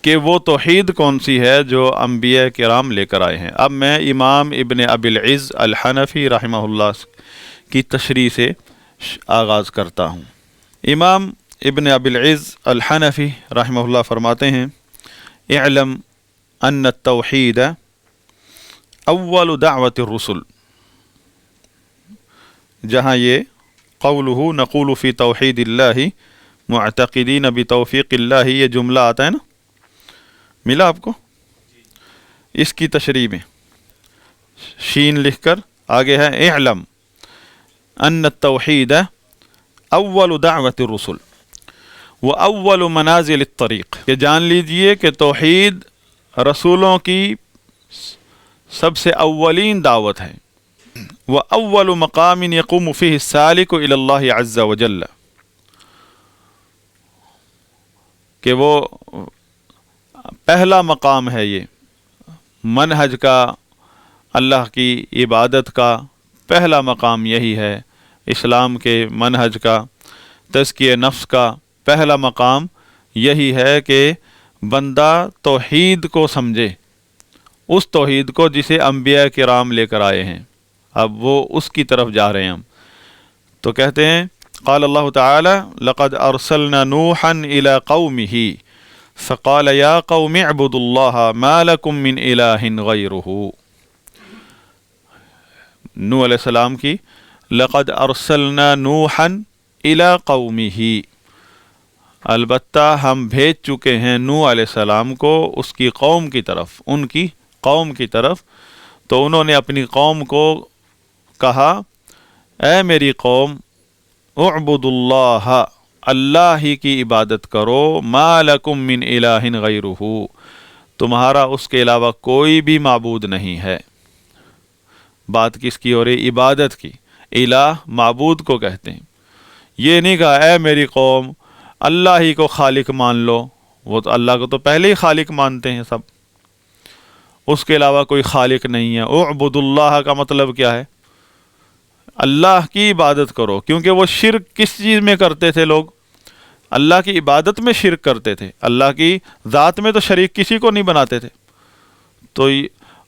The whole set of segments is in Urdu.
کہ وہ توحید کون سی ہے جو انبیاء کرام لے کر آئے ہیں۔ اب میں امام ابن ابی العز الحنفی رحمہ اللہ کی تشریح سے آغاز کرتا ہوں۔ امام ابن ابی العز الحنفی رحمہ اللہ فرماتے ہیں: اعلم ان التوحید اول دعوت الرسل، جہاں یہ قولہ نقول فی توحید اللہ معتقدین بتوفیق اللہ، یہ جملہ آتا ہے نا، ملا آپ کو؟ اس کی تشریح میں شین لکھ کر آگے ہے اعلم ان التوحید اول دعوت الرسل و اول منازل الطریق، کہ جان لیجئے کہ توحید رسولوں کی سب سے اولین دعوت ہے، و اول مقام یقوم فیہ السالک الی اللہ عز وجل، کہ وہ پہلا مقام ہے، یہ منہج کا، اللہ کی عبادت کا پہلا مقام یہی ہے، اسلام کے منہج کا، تزکیہ نفس کا پہلا مقام یہی ہے کہ بندہ توحید کو سمجھے، اس توحید کو جسے انبیاء کرام لے کر آئے ہیں۔ اب وہ اس کی طرف جا رہے ہیں ہم، تو کہتے ہیں قال اللہ تعالی لقد ارسلنا نوحا الى قومه فقال یا قوم اعبدوا اللہ ما لکم من الہ غیرہ۔ نوح علیہ السلام کی لقد ارسلنا نوحا الى قومه، البتہ ہم بھیج چکے ہیں نوح علیہ السلام کو اس کی قوم کی طرف، ان کی قوم کی طرف، تو انہوں نے اپنی قوم کو کہا اے میری قوم اعبدوا اللہ، اللہ ہی کی عبادت کرو، ما لکم من الہ غیرہ، تمہارا اس کے علاوہ کوئی بھی معبود نہیں ہے۔ بات کس کی ہو رہی؟ عبادت کی۔ الہ معبود کو کہتے ہیں، یہ نہیں کہا اے میری قوم اللہ ہی کو خالق مان لو، وہ تو اللہ کو تو پہلے ہی خالق مانتے ہیں سب، اس کے علاوہ کوئی خالق نہیں ہے۔ اعبدوا اللہ کا مطلب کیا ہے؟ اللہ کی عبادت کرو، کیونکہ وہ شرک کس چیز میں کرتے تھے لوگ؟ اللہ کی عبادت میں شرک کرتے تھے، اللہ کی ذات میں تو شریک کسی کو نہیں بناتے تھے، تو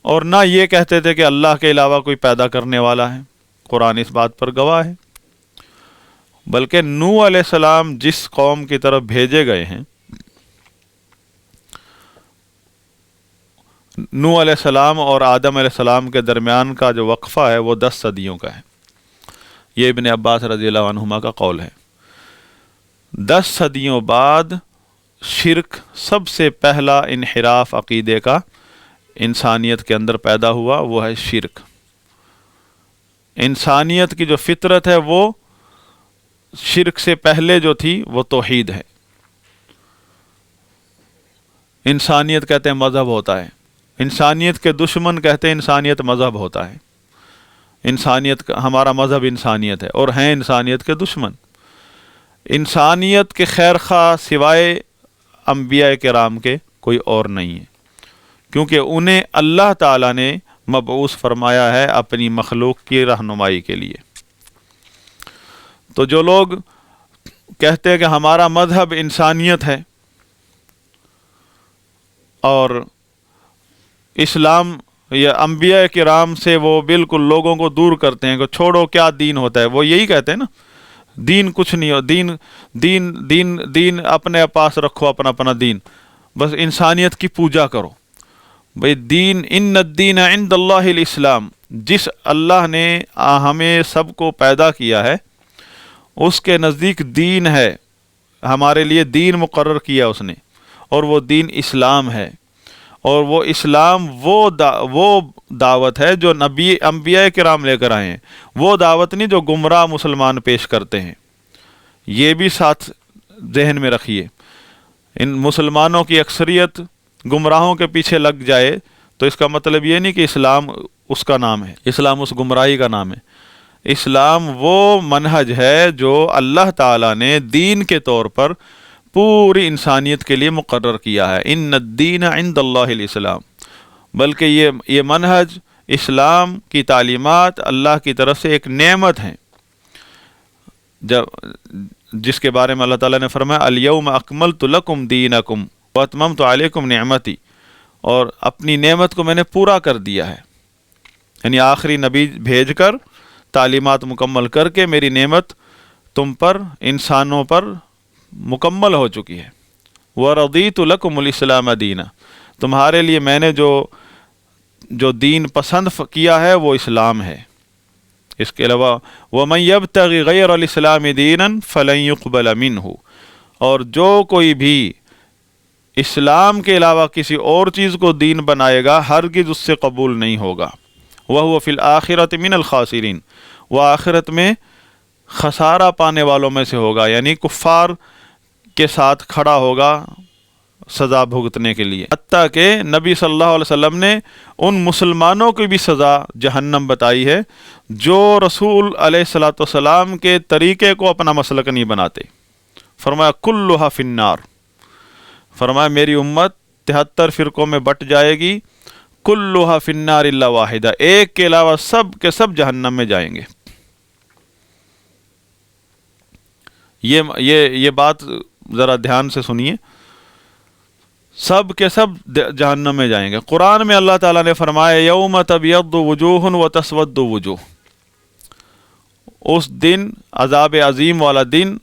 اور نہ یہ کہتے تھے کہ اللہ کے علاوہ کوئی پیدا کرنے والا ہے، قرآن اس بات پر گواہ ہے۔ بلکہ نوح علیہ السلام جس قوم کی طرف بھیجے گئے ہیں، نوح علیہ السلام اور آدم علیہ السلام کے درمیان کا جو وقفہ ہے وہ 10 صدیوں کا ہے، یہ ابن عباس رضی اللہ عنہما کا قول ہے۔ 10 صدیوں بعد شرک، سب سے پہلا انحراف عقیدے کا انسانیت کے اندر پیدا ہوا، وہ ہے شرک۔ انسانیت کی جو فطرت ہے وہ شرک سے پہلے جو تھی وہ توحید ہے۔ انسانیت کہتے ہیں مذہب ہوتا ہے، انسانیت کے دشمن کہتے ہیں انسانیت مذہب ہوتا ہے، انسانیت ہمارا مذہب انسانیت ہے، اور ہیں انسانیت کے دشمن۔ انسانیت کے خیر خواہ سوائے انبیاء کرام کے کوئی اور نہیں ہے، کیونکہ انہیں اللہ تعالیٰ نے مبعوث فرمایا ہے اپنی مخلوق کی رہنمائی کے لیے۔ تو جو لوگ کہتے ہیں کہ ہمارا مذہب انسانیت ہے اور اسلام یا انبیاء کرام سے وہ بالکل لوگوں کو دور کرتے ہیں کہ چھوڑو کیا دین ہوتا ہے، وہ یہی کہتے ہیں نا، دین کچھ نہیں ہو، دین اپنے پاس رکھو، اپنا اپنا دین، بس انسانیت کی پوجا کرو۔ بھئی دین، ان الدین عند اللہ الاسلام، جس اللہ نے ہمیں سب کو پیدا کیا ہے اس کے نزدیک دین ہے، ہمارے لیے دین مقرر کیا اس نے، اور وہ دین اسلام ہے، اور وہ اسلام وہ دعوت ہے جو انبیاء کرام لے کر آئے ہیں، وہ دعوت نہیں جو گمراہ مسلمان پیش کرتے ہیں۔ یہ بھی ساتھ ذہن میں رکھیے، ان مسلمانوں کی اکثریت گمراہوں کے پیچھے لگ جائے تو اس کا مطلب یہ نہیں کہ اسلام اس کا نام ہے، اسلام اس گمراہی کا نام ہے۔ اسلام وہ منہج ہے جو اللہ تعالیٰ نے دین کے طور پر پوری انسانیت کے لیے مقرر کیا ہے، ان الدین عند اللہ الاسلام، بلکہ یہ منہج، اسلام کی تعلیمات اللہ کی طرف سے ایک نعمت ہیں، جس کے بارے میں اللہ تعالیٰ نے فرمایا الیوم اکملت لکم دینکم وَأَتْمَمْتُ عَلَيْكُمْ نِعْمَتِي، اور اپنی نعمت کو میں نے پورا کر دیا ہے، یعنی آخری نبی بھیج کر تعلیمات مکمل کر کے میری نعمت تم پر، انسانوں پر مکمل ہو چکی ہے۔ وَرَضِيتُ لَكُمُ الْإِسْلَامَ دِينًا، تمہارے لیے میں نے جو دین پسند کیا ہے وہ اسلام ہے۔ اس کے علاوہ وَمَن يَبْتَغِ غَيْرَ الْإِسْلَامِ دِينًا فَلَن يُقْبَلَ مِنْهُ، اور جو کوئی بھی اسلام کے علاوہ کسی اور چیز کو دین بنائے گا ہرگز اس سے قبول نہیں ہوگا۔ وَهُوَ فِي الْآخِرَةِ مِنَ الْخَاسِرِينَ، وہ آخرت میں خسارہ پانے والوں میں سے ہوگا، یعنی کفار کے ساتھ کھڑا ہوگا سزا بھگتنے کے لیے۔ حتیٰ کہ نبی صلی اللہ علیہ وسلم نے ان مسلمانوں کی بھی سزا جہنم بتائی ہے جو رسول علیہ الصلوۃ والسلام کے طریقے کو اپنا مسلک نہیں بناتے۔ فرمایا کلھا فی النار، فرمایا میری امت 73 فرقوں میں بٹ جائے گی، کلھا فی النار الا واحدہ، ایک کے علاوہ سب کے سب جہنم میں جائیں گے۔ یہ بات ذرا دھیان سے سنیے، سب کے سب جہنم میں جائیں گے۔ قرآن میں اللہ تعالیٰ نے فرمایا یوم تبیض وجوہ وتسود وجوہ، اس دن عذاب عظیم والا دن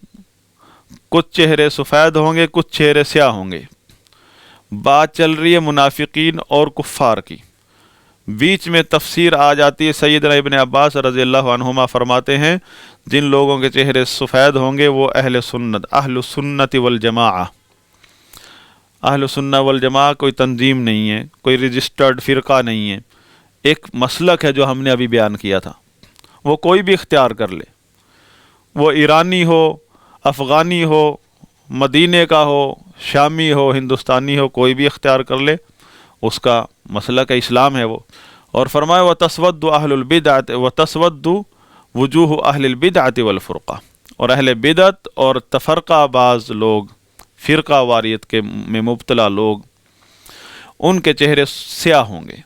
کچھ چہرے سفید ہوں گے، کچھ چہرے سیاہ ہوں گے۔ بات چل رہی ہے منافقین اور کفار کی، بیچ میں تفسیر آ جاتی ہے۔ سیدنا ابن عباس رضی اللہ عنہما فرماتے ہیں جن لوگوں کے چہرے سفید ہوں گے وہ اہل سنت والجماعہ۔ اہل سنت والجماعہ کوئی تنظیم نہیں ہے، کوئی رجسٹرڈ فرقہ نہیں ہے، ایک مسلک ہے جو ہم نے ابھی بیان کیا تھا، وہ کوئی بھی اختیار کر لے، وہ ایرانی ہو، افغانی ہو، مدینے کا ہو، شامی ہو، ہندوستانی ہو، کوئی بھی اختیار کر لے، اس کا مسلک اسلام ہے وہ۔ اور فرمایا وَتَسْوَدُّ أَهْلُ الْبِدْعَةِ وَتَسْوَدُّ وُجُوهُ أَهْلِ الْبِدْعَةِ وَالْفُرْقَةِ، اور اہل بدعت اور تفرقہ باز لوگ، فرقہ واریت کے میں مبتلا لوگ، ان کے چہرے سیاہ ہوں گے۔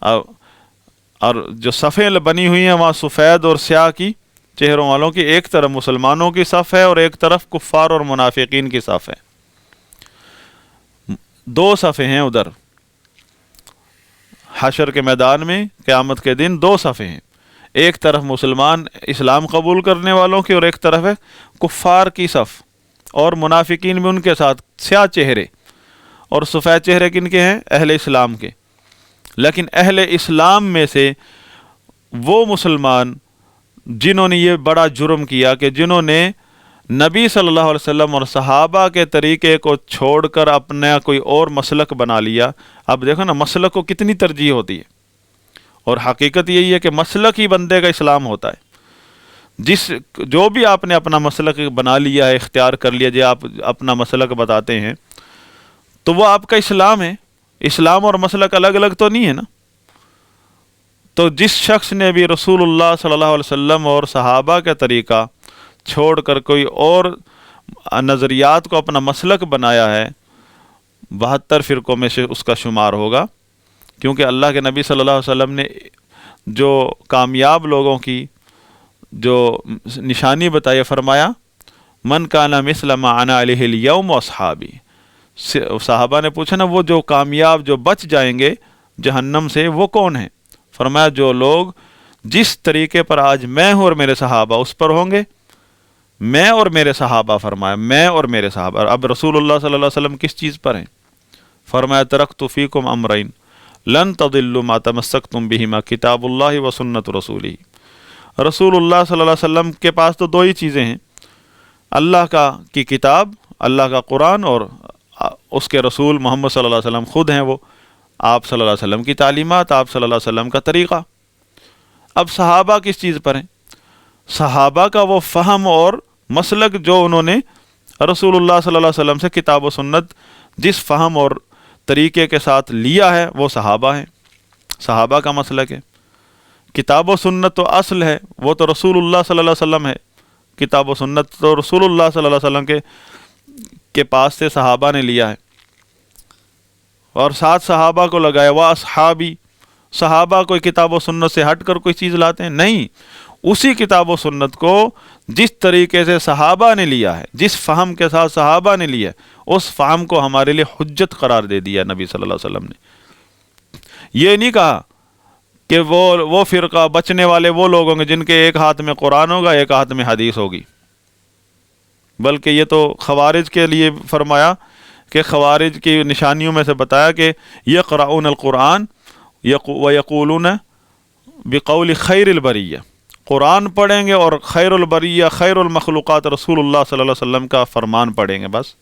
اور جو صفیں بنی ہوئی ہیں وہاں سفید اور سیاہ کی چہروں والوں کی، ایک طرف مسلمانوں کی صف ہے اور ایک طرف کفار اور منافقین کی صف ہے، دو صفیں ہیں ادھر حشر کے میدان میں قیامت کے دن، دو صفیں ہیں، ایک طرف مسلمان اسلام قبول کرنے والوں کی اور ایک طرف ہے کفار کی صف، اور منافقین بھی ان کے ساتھ سیاہ چہرے، اور سفید چہرے کن کے ہیں؟ اہل اسلام کے۔ لیکن اہل اسلام میں سے وہ مسلمان جنہوں نے یہ بڑا جرم کیا کہ جنہوں نے نبی صلی اللہ علیہ وسلم اور صحابہ کے طریقے کو چھوڑ کر اپنا کوئی اور مسلک بنا لیا۔ اب دیکھو نا مسلک کو کتنی ترجیح ہوتی ہے، اور حقیقت یہی ہے کہ مسلک ہی بندے کا اسلام ہوتا ہے۔ جو بھی آپ نے اپنا مسلک بنا لیا ہے، اختیار کر لیا، جو آپ اپنا مسلک بتاتے ہیں تو وہ آپ کا اسلام ہے۔ اسلام اور مسلک الگ الگ تو نہیں ہے نا۔ تو جس شخص نے بھی رسول اللہ صلی اللہ علیہ وسلم اور صحابہ کا طریقہ چھوڑ کر کوئی اور نظریات کو اپنا مسلک بنایا ہے، 72 فرقوں میں سے اس کا شمار ہوگا، کیونکہ اللہ کے نبی صلی اللہ علیہ وسلم نے جو کامیاب لوگوں کی جو نشانی بتائی، فرمایا من کان مثل ما انا علیہ اليوم واصحابی۔ صحابہ نے پوچھا نا وہ جو کامیاب، جو بچ جائیں گے جہنم سے، وہ کون ہیں؟ فرمایا جو لوگ جس طریقے پر آج میں ہوں اور میرے صحابہ اس پر ہوں گے۔ میں اور میرے صحابہ، فرمایا میں اور میرے صحابہ۔ اب رسول اللہ صلی اللہ علیہ وسلم کس چیز پر ہیں؟ فرمایا ترکت فیکم امرین لن تضلوا ما تمسکتم بہما کتاب اللہ و سنت رسولہ۔ رسول اللہ صلی اللہ علیہ وسلم کے پاس تو دو ہی چیزیں ہیں، اللہ کی کتاب، اللہ کا قرآن، اور اس کے رسول محمد صلی اللہ علیہ وسلم خود ہیں، وہ آپ صلی اللہ علیہ وسلم کی تعلیمات، آپ صلی اللہ علیہ وسلم کا طریقہ۔ اب صحابہ کس چیز پر ہیں؟ صحابہ کا وہ فہم اور مسلک جو انہوں نے رسول اللہ صلی اللہ علیہ وسلم سے کتاب و سنت جس فہم اور طریقے کے ساتھ لیا ہے وہ صحابہ ہیں، صحابہ کا مسلک ہے۔ کتاب و سنت تو اصل ہے، وہ تو رسول اللہ صلی اللہ علیہ وسلم ہے، کتاب و سنت تو رسول اللہ صلی اللہ علیہ وسلم کے پاس سے صحابہ نے لیا ہے، اور ساتھ صحابہ کو لگایا ہوا اصحابی۔ صحابہ کوئی کتاب و سنت سے ہٹ کر کوئی چیز لاتے ہیں؟ نہیں، اسی کتاب و سنت کو جس طریقے سے صحابہ نے لیا ہے، جس فہم کے ساتھ صحابہ نے لیا ہے، اس فہم کو ہمارے لیے حجت قرار دے دیا نبی صلی اللہ علیہ وسلم نے۔ یہ نہیں کہا کہ وہ فرقہ بچنے والے وہ لوگ ہوں گے جن کے ایک ہاتھ میں قرآن ہوگا، ایک ہاتھ میں حدیث ہوگی، بلکہ یہ تو خوارج کے لیے فرمایا کہ خوارج کی نشانیوں میں سے بتایا کہ یقرؤون القرآن ویقولون بقول خیر البریہ، قرآن پڑھیں گے اور خیر البریہ، خیر المخلوقات رسول اللہ صلی اللہ علیہ وسلم کا فرمان پڑھیں گے بس،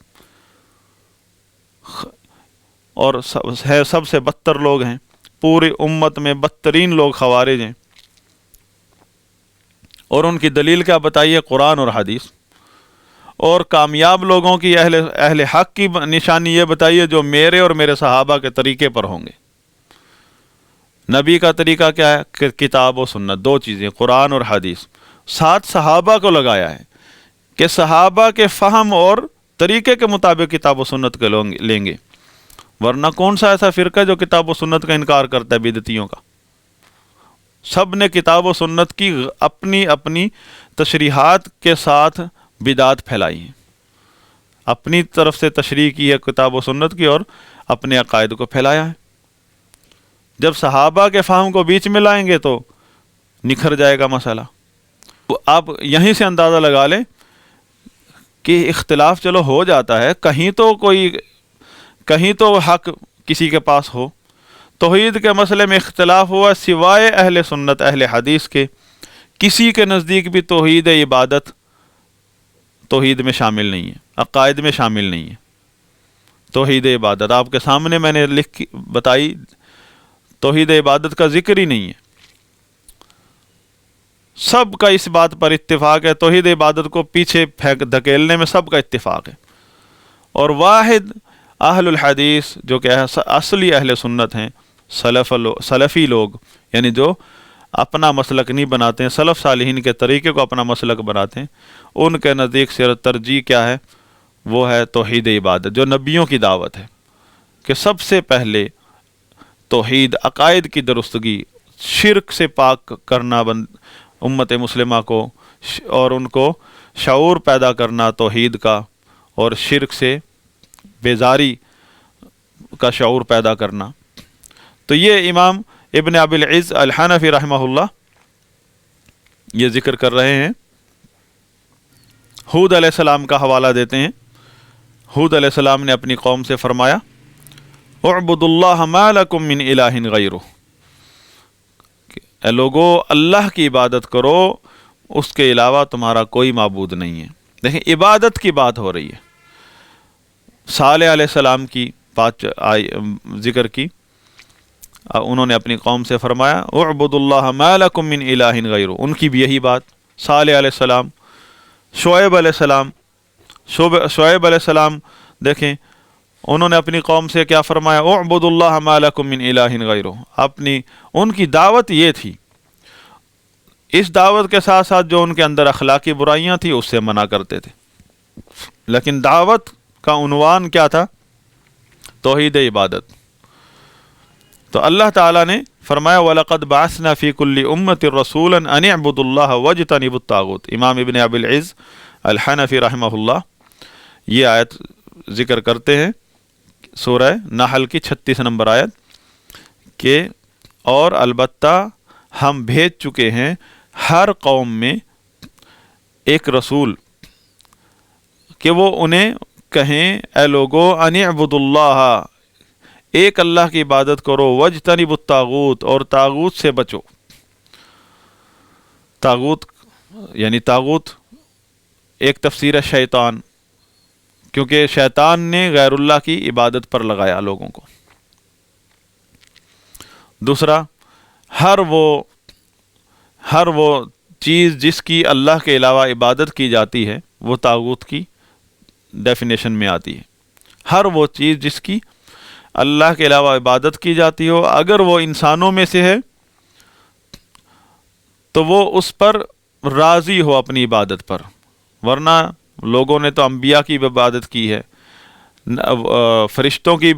اور سب سے بدتر لوگ ہیں پوری امت میں، بدترین لوگ خوارج ہیں، اور ان کی دلیل کیا بتائیے؟ قرآن اور حدیث۔ اور کامیاب لوگوں کی، اہل حق کی نشانی یہ بتائیے جو میرے اور میرے صحابہ کے طریقے پر ہوں گے۔ نبی کا طریقہ کیا ہے؟ کہ کتاب و سنت، دو چیزیں، قرآن اور حدیث، ساتھ صحابہ کو لگایا ہے کہ صحابہ کے فہم اور طریقے کے مطابق کتاب و سنت کے لیں گے، ورنہ کون سا ایسا فرقہ جو کتاب و سنت کا انکار کرتا ہے؟ بدعتیوں کا۔ سب نے کتاب و سنت کی اپنی اپنی تشریحات کے ساتھ بدعت پھیلائی ہیں، اپنی طرف سے تشریح کی ہے کتاب و سنت کی اور اپنے عقائد کو پھیلایا ہے۔ جب صحابہ کے فہم کو بیچ میں لائیں گے تو نکھر جائے گا مسئلہ۔ آپ یہیں سے اندازہ لگا لیں کہ اختلاف چلو ہو جاتا ہے، کہیں تو حق کسی کے پاس ہو۔ توحید کے مسئلے میں اختلاف ہوا، سوائے اہل سنت اہل حدیث کے کسی کے نزدیک بھی توحید عبادت توحید میں شامل نہیں ہے، عقائد میں شامل نہیں ہے۔ توحید عبادت آپ کے سامنے میں نے لکھ بتائی، توحید عبادت کا ذکر ہی نہیں ہے۔ سب کا اس بات پر اتفاق ہے، توحید عبادت کو پیچھے دھکیلنے میں سب کا اتفاق ہے، اور واحد اہل الحدیث جو کہ اصلی اہل سنت ہیں، سلفی لوگ، یعنی جو اپنا مسلک نہیں بناتے ہیں، سلف صالحین کے طریقے کو اپنا مسلک بناتے ہیں، ان کے نزدیک صرف ترجیح کیا ہے؟ وہ ہے توحید عبادت، جو نبیوں کی دعوت ہے کہ سب سے پہلے توحید، عقائد کی درستگی، شرک سے پاک کرنا امت مسلمہ کو، اور ان کو شعور پیدا کرنا توحید کا اور شرک سے بیزاری کا شعور پیدا کرنا۔ تو یہ امام ابن ابی العز الحنفی رحمہ اللہ یہ ذکر کر رہے ہیں۔ ہود علیہ السلام کا حوالہ دیتے ہیں۔ ہود علیہ السلام نے اپنی قوم سے فرمایا اعبدوا اللہ ما لکم من الہ غیرہ، اے لوگو اللہ کی عبادت کرو، اس کے علاوہ تمہارا کوئی معبود نہیں ہے۔ دیکھیں عبادت کی بات ہو رہی ہے، صالح علیہ السلام کی بات ذکر کی، انہوں نے اپنی قوم سے فرمایا اعبدوا اللہ ما لکم من الہ غیرہ، ان کی بھی یہی بات۔ صالح علیہ السلام، شعیب علیہ السلام، شعیب علیہ السلام دیکھیں انہوں نے اپنی قوم سے کیا فرمایا اعبدوا اللہ ما لکم من الہ غیرہ، ان کی دعوت یہ تھی۔ اس دعوت کے ساتھ ساتھ جو ان کے اندر اخلاقی برائیاں تھیں اس سے منع کرتے تھے، لیکن دعوت کا عنوان کیا تھا؟ توحید عبادت۔ تو اللہ تعالیٰ نے فرمایا وَلَقَدْ بَعَثْنَا فِي كُلِّ أُمَّةٍ رَسُولًا أَنِ اعْبُدُوا اللَّهَ وَاجْتَنِبُوا الطَّاغُوتَ۔ امام ابن ابی العز الحنفی رحمہ اللہ یہ آیت ذکر کرتے ہیں سورہ نحل کی 36 نمبر آیت کہ اور البتہ ہم بھیج چکے ہیں ہر قوم میں ایک رسول کہ وہ انہیں کہیں اے لوگو ان اعبدوا اللہ، ایک اللہ کی عبادت کرو، واجتنبوا الطاغوت، اور طاغوت سے بچو۔ طاغوت یعنی طاغوت ایک تفسیر ہے شیطان، کیونکہ شیطان نے غیر اللہ کی عبادت پر لگایا لوگوں کو۔ دوسرا ہر وہ چیز جس کی اللہ کے علاوہ عبادت کی جاتی ہے وہ طاغوت کی ڈیفینیشن میں آتی ہے۔ ہر وہ چیز جس کی اللہ کے علاوہ عبادت کی جاتی ہو، اگر وہ انسانوں میں سے ہے تو وہ اس پر راضی ہو اپنی عبادت پر، ورنہ لوگوں نے تو انبیاء کی بھی عبادت کی ہے، فرشتوں کی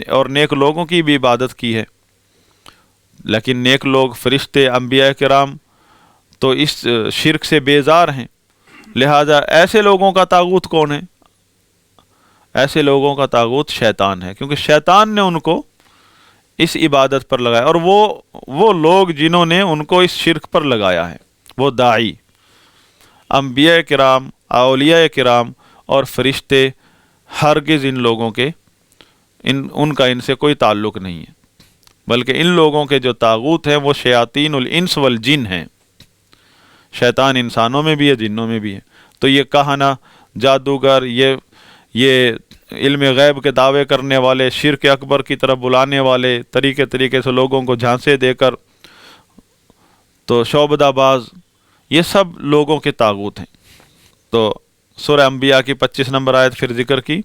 اور نیک لوگوں کی بھی عبادت کی ہے، لیکن نیک لوگ، فرشتے، انبیاء کرام تو اس شرک سے بیزار ہیں. لہذا ایسے لوگوں کا طاغوت کون ہے؟ ایسے لوگوں کا طاغوت شیطان ہے، کیونکہ شیطان نے ان کو اس عبادت پر لگایا، اور وہ لوگ جنہوں نے ان کو اس شرک پر لگایا ہے، وہ داعی، انبیاء کرام، اولیاء کرام اور فرشتے، ہرگز ان لوگوں کے ان کا ان سے کوئی تعلق نہیں ہے، بلکہ ان لوگوں کے جو طاغوت ہیں وہ شیاطین الانس والجن ہیں. شیطان انسانوں میں بھی ہے، جنوں میں بھی ہے. تو یہ کہنا، جادوگر، یہ علم غیب کے دعوے کرنے والے، شرک اکبر کی طرف بلانے والے، طریقے سے لوگوں کو جھانسے دے کر تو شعبدہ باز، یہ سب لوگوں کے طاغوت ہیں. تو سورہ انبیاء کی 25 نمبر آیت پھر ذکر کی.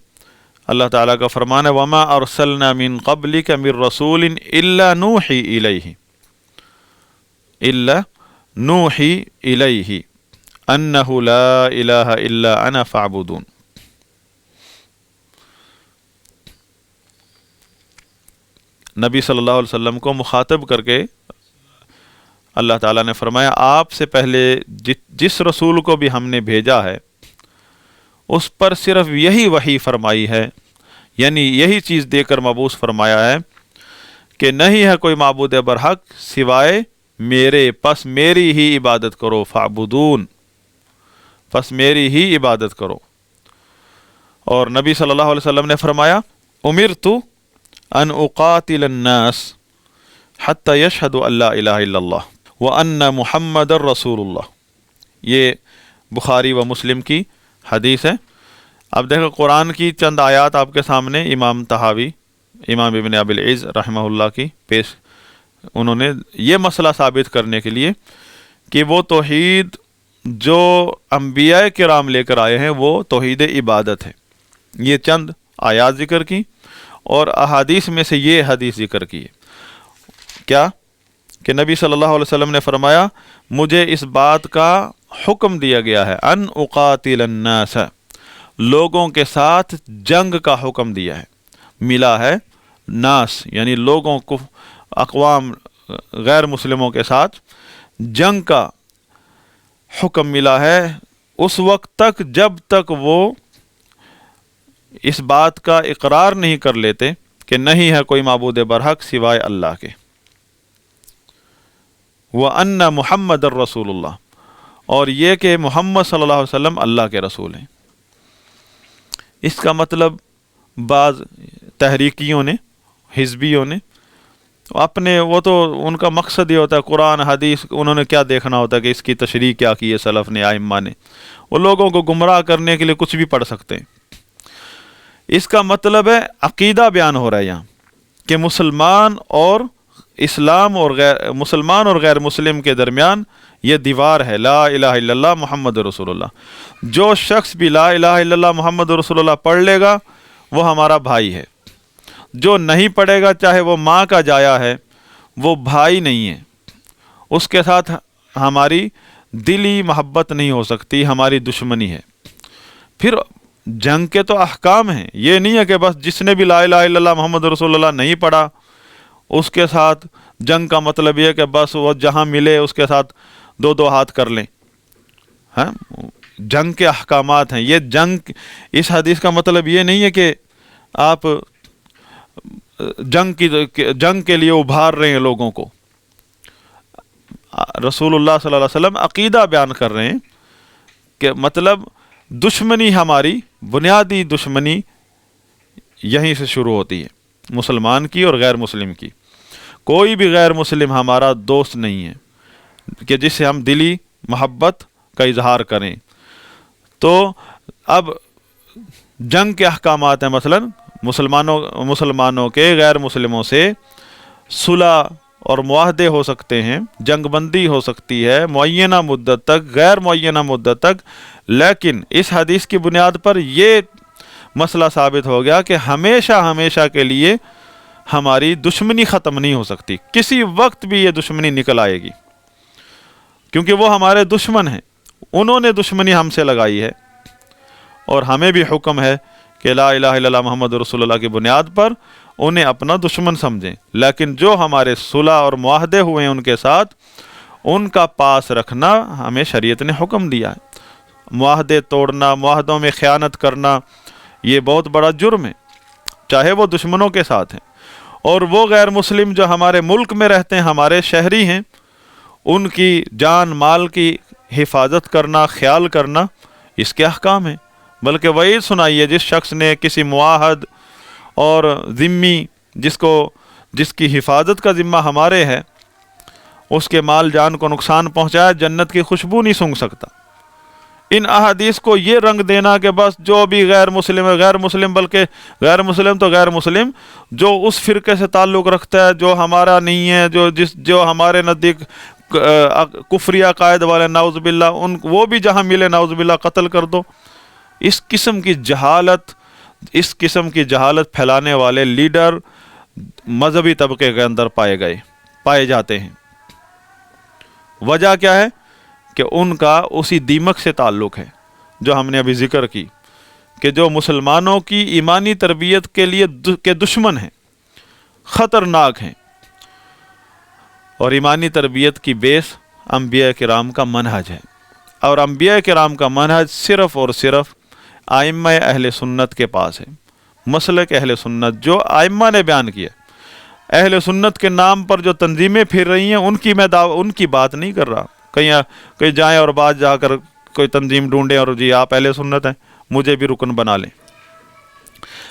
اللہ تعالیٰ کا فرمان ہے وَمَا أَرْسَلْنَا مِن قَبْلِكَ مِن رَّسُولٍ إِلَّا نُوحِي إِلَيْهِ أَنَّهُ لَا إِلَهَ إِلَّا أَنَا فَاعْبُدُونِ. نبی صلی اللہ علیہ وسلم کو مخاطب کر کے اللہ تعالیٰ نے فرمایا آپ سے پہلے جس رسول کو بھی ہم نے بھیجا ہے اس پر صرف یہی وحی فرمائی ہے، یعنی یہی چیز دے کر مبعوث فرمایا ہے کہ نہیں ہے کوئی معبود برحق سوائے میرے، پس میری ہی عبادت کرو. فاعبدون، پس میری ہی عبادت کرو. اور نبی صلی اللہ علیہ وسلم نے فرمایا امرت ان اقاتل الناس حتی یشہدوا ان لا الہ الا اللہ وان محمد رسول اللہ. یہ بخاری و مسلم کی حدیث ہے. اب دیکھو قرآن کی چند آیات آپ کے سامنے امام طحاوی، امام ابن ابی العز رحمہ اللہ کی پیش، انہوں نے یہ مسئلہ ثابت کرنے کے لیے کہ وہ توحید جو انبیاء کرام لے کر آئے ہیں وہ توحید عبادت ہے، یہ چند آیات ذکر کی، اور احادیث میں سے یہ حدیث ذکر کی ہے کیا کہ نبی صلی اللہ علیہ وسلم نے فرمایا مجھے اس بات کا حکم دیا گیا ہے ان اقاتل الناس، لوگوں کے ساتھ جنگ کا حکم دیا ہے. ملا ہے ناس یعنی لوگوں کو، اقوام غیر مسلموں کے ساتھ جنگ کا حکم ملا ہے اس وقت تک جب تک وہ اس بات کا اقرار نہیں کر لیتے کہ نہیں ہے کوئی معبود برحق سوائے اللہ کے، وَأَنَّ محمد الرسول اللہ، اور یہ کہ محمد صلی اللہ علیہ وسلم اللہ کے رسول ہیں. اس کا مطلب بعض تحریکیوں نے، حزبیوں نے اپنے، وہ تو ان کا مقصد یہ ہوتا ہے قرآن حدیث، انہوں نے کیا دیکھنا ہوتا ہے کہ اس کی تشریح کیا کی ہے سلف نے، ائمہ نے، وہ لوگوں کو گمراہ کرنے کے لیے کچھ بھی پڑھ سکتے ہیں. اس کا مطلب ہے عقیدہ بیان ہو رہا ہے یہاں کہ مسلمان اور اسلام اور مسلمان اور غیر مسلم کے درمیان یہ دیوار ہے، لا الہ الا اللہ محمد رسول اللہ. جو شخص بھی لا الہ الا اللہ محمد رسول اللہ پڑھ لے گا وہ ہمارا بھائی ہے، جو نہیں پڑھے گا چاہے وہ ماں کا جایا ہے وہ بھائی نہیں ہے، اس کے ساتھ ہماری دلی محبت نہیں ہو سکتی، ہماری دشمنی ہے. پھر جنگ کے تو احکام ہیں، یہ نہیں ہے کہ بس جس نے بھی لا الہ الا اللہ محمد رسول اللہ نہیں پڑھا اس کے ساتھ جنگ کا مطلب یہ کہ بس وہ جہاں ملے اس کے ساتھ دو دو ہاتھ کر لیں. ہاں، جنگ کے احکامات ہیں یہ. اس حدیث کا مطلب یہ نہیں ہے کہ آپ جنگ کے لیے ابھار رہے ہیں لوگوں کو. رسول اللہ صلی اللہ علیہ وسلم عقیدہ بیان کر رہے ہیں کہ مطلب دشمنی، ہماری بنیادی دشمنی یہیں سے شروع ہوتی ہے، مسلمان کی اور غیر مسلم کی. کوئی بھی غیر مسلم ہمارا دوست نہیں ہے کہ جس سے ہم دلی محبت کا اظہار کریں. تو اب جنگ کے احکامات ہیں، مثلا مسلمانوں کے غیر مسلموں سے صلح اور معاہدے ہو سکتے ہیں، جنگ بندی ہو سکتی ہے معینہ مدت تک، غیر معینہ مدت تک. لیکن اس حدیث کی بنیاد پر یہ مسئلہ ثابت ہو گیا کہ ہمیشہ کے لیے ہماری دشمنی ختم نہیں ہو سکتی، کسی وقت بھی یہ دشمنی نکل آئے گی، کیونکہ وہ ہمارے دشمن ہیں، انہوں نے دشمنی ہم سے لگائی ہے. اور ہمیں بھی حکم ہے کہ لا الہ الا اللہ محمد رسول اللہ کی بنیاد پر انہیں اپنا دشمن سمجھیں. لیکن جو ہمارے صلح اور معاہدے ہوئے ہیں ان کے ساتھ، ان کا پاس رکھنا ہمیں شریعت نے حکم دیا ہے۔ معاہدے توڑنا، معاہدوں میں خیانت کرنا، یہ بہت بڑا جرم ہے، چاہے وہ دشمنوں کے ساتھ ہیں۔ اور وہ غیر مسلم جو ہمارے ملک میں رہتے ہیں، ہمارے شہری ہیں، ان کی جان مال کی حفاظت کرنا، خیال کرنا، اس کے احکام ہیں۔ بلکہ وہی سنائیے جس شخص نے کسی معاہد اور ذمی جس کی حفاظت کا ذمہ ہمارے ہے، اس کے مال جان کو نقصان پہنچایا، جنت کی خوشبو نہیں سونگھ سکتا۔ ان احادیث کو یہ رنگ دینا کہ بس جو بھی غیر مسلم ہے، غیر مسلم، بلکہ غیر مسلم تو غیر مسلم، جو اس فرقے سے تعلق رکھتا ہے جو ہمارا نہیں ہے، جو ہمارے نزدیک کفری عقائد والے، نعوذ باللہ، وہ بھی جہاں ملے نعوذ باللہ قتل کر دو۔ اس قسم کی جہالت پھیلانے والے لیڈر مذہبی طبقے کے اندر پائے جاتے ہیں۔ وجہ کیا ہے؟ کہ ان کا اسی دیمک سے تعلق ہے جو ہم نے ابھی ذکر کی، کہ جو مسلمانوں کی ایمانی تربیت کے دشمن ہیں، خطرناک ہیں۔ اور ایمانی تربیت کی بیس انبیاء کرام کا منہج ہے، اور انبیاء کرام کا منہج صرف اور صرف ائمہ اہل سنت کے پاس ہے۔ مسلک اہل سنت جو ائمہ نے بیان کیا، اہل سنت کے نام پر جو تنظیمیں پھر رہی ہیں، ان کی بات نہیں کر رہا۔ کہیں جائیں اور بعد جا کر کوئی تنظیم ڈھونڈیں اور جی آپ اہل سنت ہیں، مجھے بھی رکن بنا لیں۔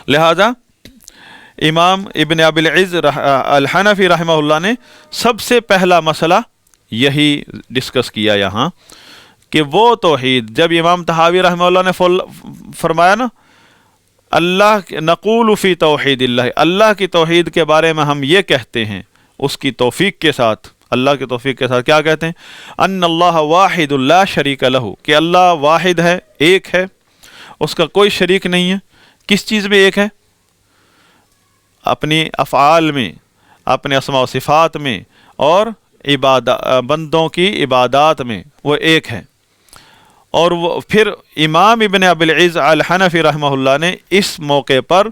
لہذا امام ابن ابی العز الحنفی رحمہ اللہ نے سب سے پہلا مسئلہ یہی ڈسکس کیا یہاں، کہ وہ توحید، جب امام طحاوی رحمہ اللہ نے فرمایا نا، اللہ نقول فی توحید اللہ کی توحید کے بارے میں ہم یہ کہتے ہیں، اس کی توفیق کے ساتھ، اللہ کی توفیق کے ساتھ کیا کہتے ہیں؟ ان اللہ واحد لا شریک لہ، کہ اللہ واحد ہے، ایک ہے، اس کا کوئی شریک نہیں ہے۔ کس چیز میں ایک ہے؟ اپنی افعال میں، اپنے اسماء و صفات میں، اور بندوں کی عبادات میں وہ ایک ہے۔ اور وہ پھر امام ابن ابی العز الحنفی رحمہ اللہ نے اس موقع پر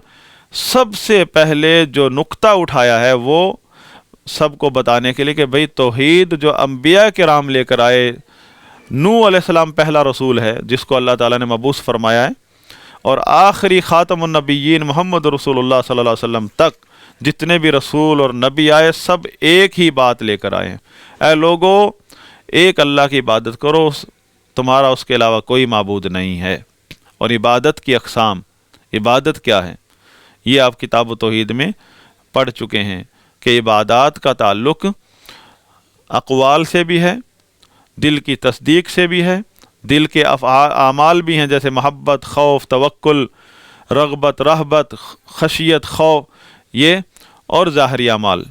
سب سے پہلے جو نقطہ اٹھایا ہے، وہ سب کو بتانے کے لیے کہ بھئی توحید جو انبیاء کرام لے کر آئے، نوح علیہ السلام پہلا رسول ہے جس کو اللہ تعالیٰ نے مبعوث فرمایا ہے، اور آخری خاتم النبیین محمد رسول اللہ صلی اللہ علیہ وسلم تک جتنے بھی رسول اور نبی آئے، سب ایک ہی بات لے کر آئے ہیں۔ اے لوگو، ایک اللہ کی عبادت کرو، تمہارا اس کے علاوہ کوئی معبود نہیں ہے۔ اور عبادت کی اقسام، عبادت کیا ہے، یہ آپ کتاب و توحید میں پڑھ چکے ہیں کہ عبادات کا تعلق اقوال سے بھی ہے، دل کی تصدیق سے بھی ہے، دل کے اعمال بھی ہیں، جیسے محبت، خوف، توکل، رغبت، رہبت، خشیت، خوف، یہ، اور ظاہری اعمال۔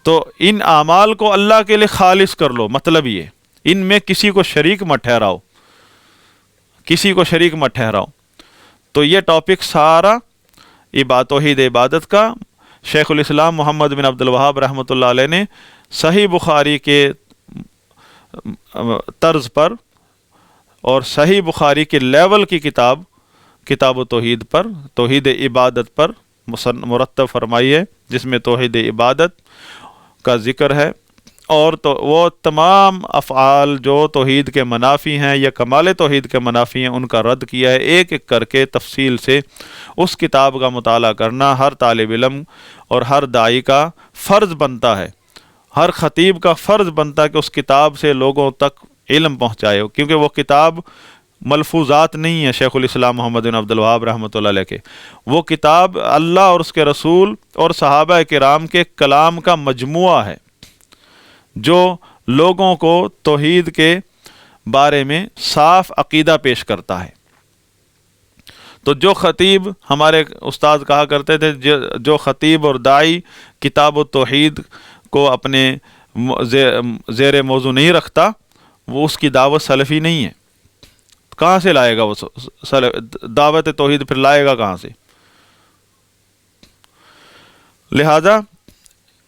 تو ان اعمال کو اللہ کے لیے خالص کر لو، مطلب یہ ان میں کسی کو شریک مت ٹھہراؤ۔ تو یہ ٹاپک سارا توحید عبادت کا شیخ الاسلام محمد بن عبد الوہاب رحمۃ اللہ علیہ نے صحیح بخاری کے طرز پر اور صحیح بخاری کے لیول کی کتاب و توحید پر، توحید عبادت پر مرتب فرمائی ہے، جس میں توحید عبادت کا ذکر ہے، اور تو وہ تمام افعال جو توحید کے منافی ہیں یا کمال توحید کے منافی ہیں، ان کا رد کیا ہے۔ ایک ایک کر کے تفصیل سے اس کتاب کا مطالعہ کرنا ہر طالب علم اور ہر داعی کا فرض بنتا ہے، ہر خطیب کا فرض بنتا ہے کہ اس کتاب سے لوگوں تک علم پہنچائے، کیونکہ وہ کتاب ملفوظات نہیں ہے شیخ الاسلام محمد بن عبد الوہاب رحمۃ اللہ علیہ کے، وہ کتاب اللہ اور اس کے رسول اور صحابہ کرام کے کلام کا مجموعہ ہے، جو لوگوں کو توحید کے بارے میں صاف عقیدہ پیش کرتا ہے۔ تو جو خطیب، ہمارے استاد کہا کرتے تھے، جو خطیب اور داعی کتاب و توحید کو اپنے زیر موضوع نہیں رکھتا، وہ اس کی دعوت سلفی نہیں ہے۔ کہاں سے لائے گا وہ دعوت توحید؟ پھر لائے گا کہاں سے؟ لہذا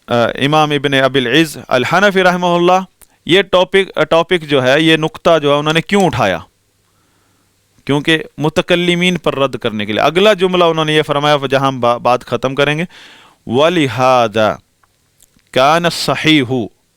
امام ابن ابی العز الحنفی رحمہ اللہ یہ ٹاپک جو ہے، یہ نقطہ جو ہے، انہوں نے کیوں اٹھایا؟ کیونکہ متکلمین پر رد کرنے کے لیے۔ اگلا جملہ انہوں نے یہ فرمایا، جہاں ہم بات ختم کریں گے، وَلِهَذَا كَانَ الصَّحِيحُ